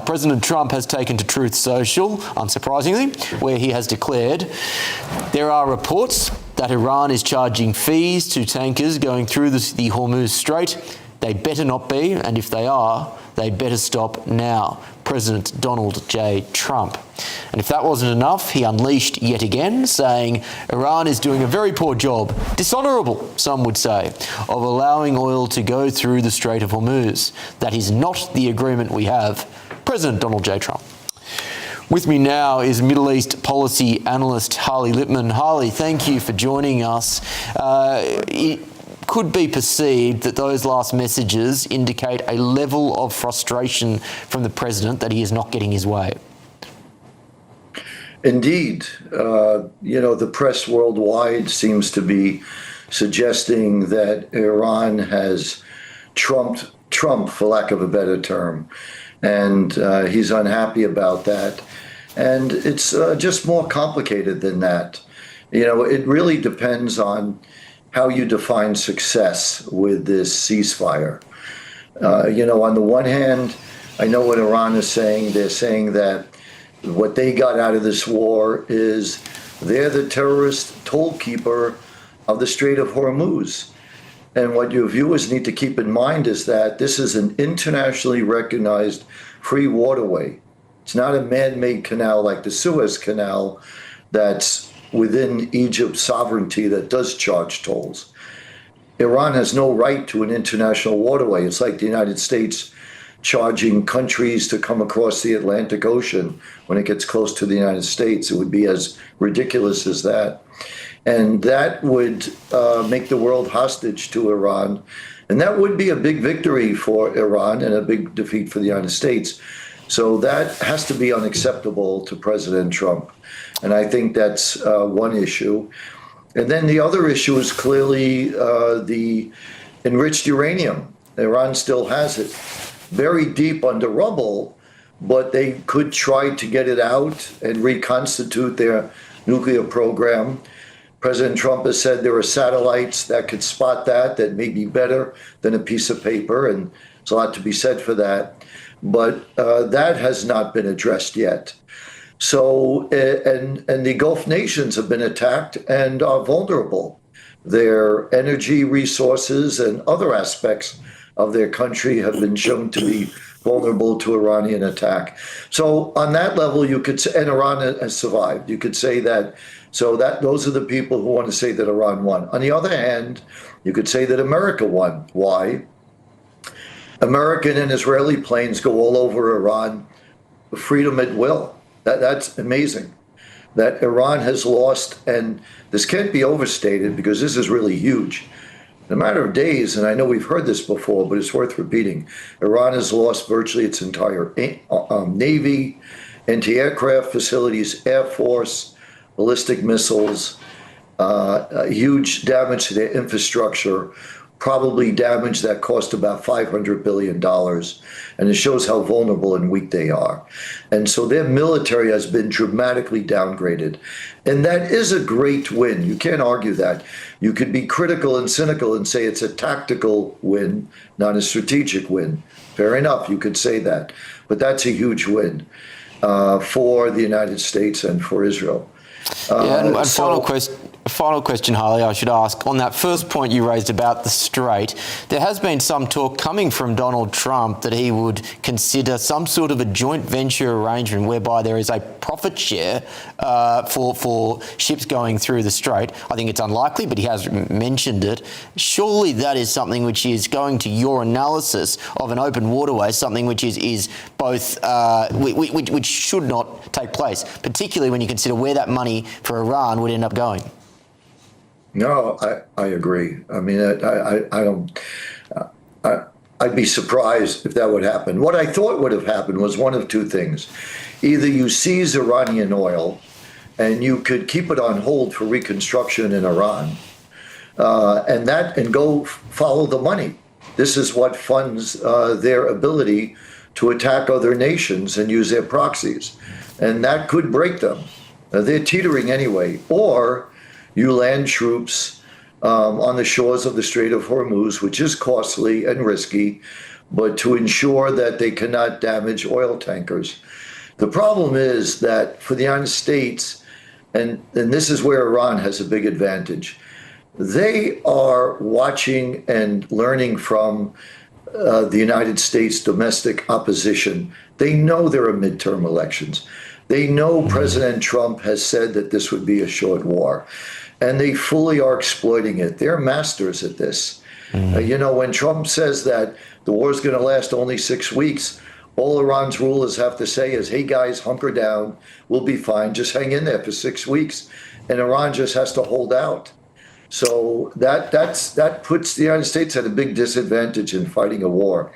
President Trump has taken to Truth Social, unsurprisingly, where he has declared, there are reports that Iran is charging fees to tankers going through the Hormuz Strait. They better not be, and if they are, they better stop now. President Donald J. Trump. And if that wasn't enough, he unleashed yet again, saying Iran is doing a very poor job, dishonourable, some would say, of allowing oil to go through the Strait of Hormuz. That is not the agreement we have. President Donald J. Trump. With me now is Middle East policy analyst Harley Lippman. Harley, thank you for joining us. It could be perceived that those last messages indicate a level of frustration from the president that he is not getting his way. Indeed. The press worldwide seems to be suggesting that Iran has trumped Trump, for lack of a better term. And he's unhappy about that. And it's just more complicated than that. It really depends on how you define success with this ceasefire. On the one hand, I know what Iran is saying. They're saying that what they got out of this war is they're the terrorist tollkeeper of the Strait of Hormuz. And what your viewers need to keep in mind is that this is an internationally recognized free waterway. It's not a man-made canal like the Suez Canal that's within Egypt's sovereignty that does charge tolls. Iran has no right to an international waterway. It's like the United States charging countries to come across the Atlantic Ocean when it gets close to the United States. It would be as ridiculous as that. And that would make the world hostage to Iran. And that would be a big victory for Iran and a big defeat for the United States. So that has to be unacceptable to President Trump. And I think that's one issue. And then the other issue is clearly the enriched uranium. Iran still has it buried deep under rubble, but they could try to get it out and reconstitute their nuclear program. President Trump has said there are satellites that could spot that may be better than a piece of paper, and there's a lot to be said for that. But that has not been addressed yet. So, and the Gulf nations have been attacked and are vulnerable. Their energy resources and other aspects of their country have been shown to be vulnerable to Iranian attack. So on that level, you could say, and Iran has survived. You could say that, so that those are the people who want to say that Iran won. On the other hand, you could say that America won. Why? American and Israeli planes go all over Iran, freedom at will. That's amazing. That Iran has lost, and this can't be overstated because this is really huge. In a matter of days, and I know we've heard this before, but it's worth repeating, Iran has lost virtually its entire Navy, anti-aircraft facilities, Air Force, ballistic missiles, huge damage to their infrastructure, probably damage that cost about $500 billion. And it shows how vulnerable and weak they are. And so their military has been dramatically downgraded. And that is a great win. You can't argue that. You could be critical and cynical and say it's a tactical win, not a strategic win. Fair enough, you could say that. But that's a huge win for the United States and for Israel. Final question, Harley, I should ask. On that first point you raised about the Strait, there has been some talk coming from Donald Trump that he would consider some sort of a joint venture arrangement whereby there is a profit share for ships going through the Strait. I think it's unlikely, but he has mentioned it. Surely that is something which is going to your analysis of an open waterway, something which is both, which should not take place, particularly when you consider where that money for Iran would end up going. No, I agree. I mean, I'd be surprised if that would happen. What I thought would have happened was one of two things. Either you seize Iranian oil and you could keep it on hold for reconstruction in Iran, and go follow the money. This is what funds their ability to attack other nations and use their proxies. And that could break them. They're teetering anyway. Or you land troops on the shores of the Strait of Hormuz, which is costly and risky, but to ensure that they cannot damage oil tankers. The problem is that for the United States, and this is where Iran has a big advantage, they are watching and learning from the United States domestic opposition. They know there are midterm elections. They know President Trump has said that this would be a short war, and they fully are exploiting it. They're masters at this. When Trump says that the war is going to last only 6 weeks, all Iran's rulers have to say is, hey guys, hunker down, we'll be fine, just hang in there for 6 weeks. And Iran just has to hold out. So that puts the United States at a big disadvantage in fighting a war.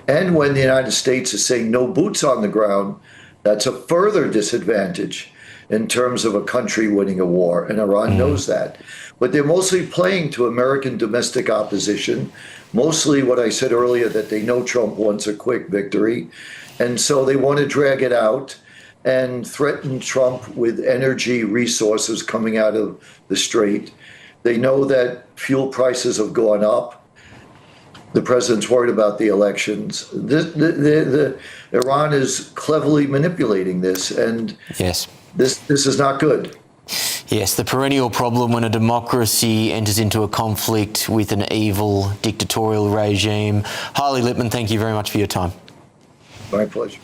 And when the United States is saying no boots on the ground, that's a further disadvantage in terms of a country winning a war, and Iran knows that. But they're mostly playing to American domestic opposition, mostly what I said earlier, that they know Trump wants a quick victory, and so they want to drag it out and threaten Trump with energy resources coming out of the Strait. They know that fuel prices have gone up. The president's worried about the elections. Iran is cleverly manipulating this, and yes, this is not good. Yes, the perennial problem when a democracy enters into a conflict with an evil dictatorial regime. Harley Lippman, thank you very much for your time. My pleasure.